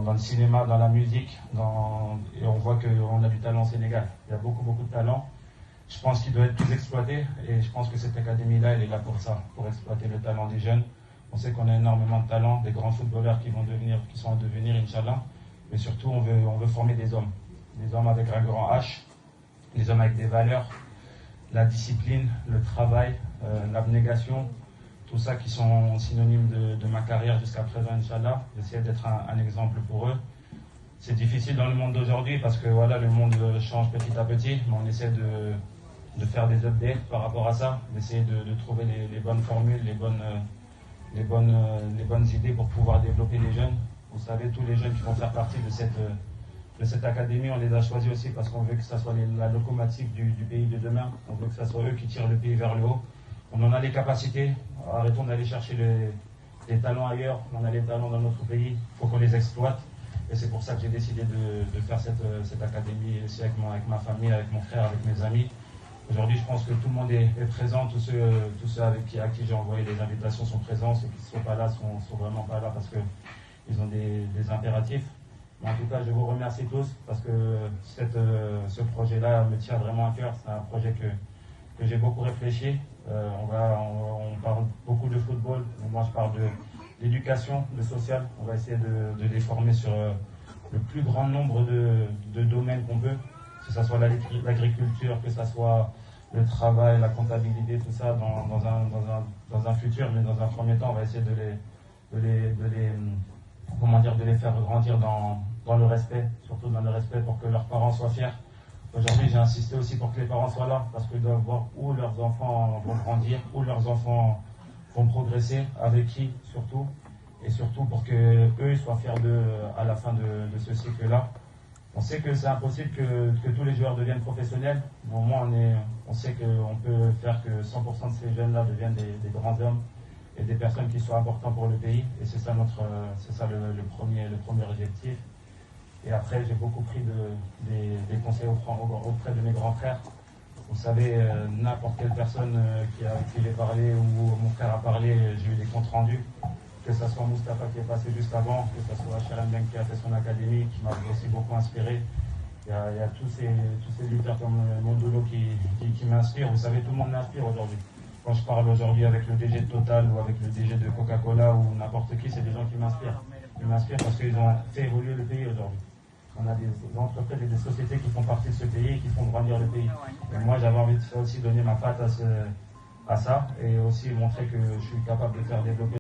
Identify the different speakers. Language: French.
Speaker 1: dans le cinéma, dans la musique, et on voit qu'on a du talent au Sénégal. Il y a beaucoup, beaucoup de talent. Je pense qu'il doit être plus exploité et je pense que cette académie-là, elle est là pour ça, pour exploiter le talent des jeunes. On sait qu'on a énormément de talent, des grands footballeurs qui sont en devenir, Inch'Allah. Mais surtout, on veut former des hommes avec un grand H, des hommes avec des valeurs, la discipline, le travail, l'abnégation, tout ça qui sont synonymes de ma carrière jusqu'à présent, Inch'Allah. J'essaie d'être un exemple pour eux. C'est difficile dans le monde d'aujourd'hui parce que voilà, le monde change petit à petit, mais on essaie de faire des updates par rapport à ça, d'essayer de trouver les bonnes formules, les bonnes idées pour pouvoir développer les jeunes. Vous savez, tous les jeunes qui vont faire partie de cette académie, on les a choisis aussi parce qu'on veut que ça soit la locomotive du pays de demain. On veut que ça soit eux qui tirent le pays vers le haut. On en a les capacités. Arrêtons d'aller chercher les talents ailleurs. On a les talents dans notre pays. Il faut qu'on les exploite. Et c'est pour ça que j'ai décidé de faire cette académie aussi avec ma famille, avec mon frère, avec mes amis. Aujourd'hui, je pense que tout le monde est présent. Tous ceux à qui j'ai envoyé les invitations sont présents. Ceux qui ne sont pas là sont vraiment pas là parce qu'ils ont des impératifs. Mais en tout cas, je vous remercie tous parce que ce projet-là me tient vraiment à cœur. C'est un projet que j'ai beaucoup réfléchi. On parle beaucoup de football. Moi, je parle de l'éducation, le social. On va essayer de les former sur le plus grand nombre de domaines qu'on peut, que ce soit l'agriculture, que ce soit le travail, la comptabilité, tout ça dans un futur. Mais dans un premier temps, on va essayer de les faire grandir dans le respect, surtout dans le respect pour que leurs parents soient fiers. Aujourd'hui, j'ai insisté aussi pour que les parents soient là, parce qu'ils doivent voir où leurs enfants vont grandir, où leurs enfants vont progresser, avec qui surtout, et surtout pour que eux soient fiers à la fin de ce cycle-là. On sait que c'est impossible que tous les joueurs deviennent professionnels, mais au moins on sait qu'on peut faire que 100% de ces jeunes-là deviennent des grands hommes et des personnes qui soient importantes pour le pays, et c'est ça le premier objectif. Et après, j'ai beaucoup pris des conseils auprès de mes grands frères. Vous savez, n'importe quelle personne avec qui j'ai parlé ou mon frère a parlé, j'ai eu des comptes rendus. Que ce soit Moustapha qui est passé juste avant, que ce soit Chalam Ben qui a fait son académie, qui m'a aussi beaucoup inspiré. Il y a tous ces lutteurs comme Mondolo qui m'inspirent. Vous savez, tout le monde m'inspire aujourd'hui. Quand je parle aujourd'hui avec le DG de Total ou avec le DG de Coca-Cola ou n'importe qui, c'est des gens qui m'inspirent. Ils m'inspirent parce qu'ils ont fait évoluer le pays aujourd'hui. On a des entreprises et des sociétés qui font partie de ce pays et qui font grandir le pays. Et moi, j'avais envie de aussi donner ma patte à ça et aussi montrer que je suis capable de faire développer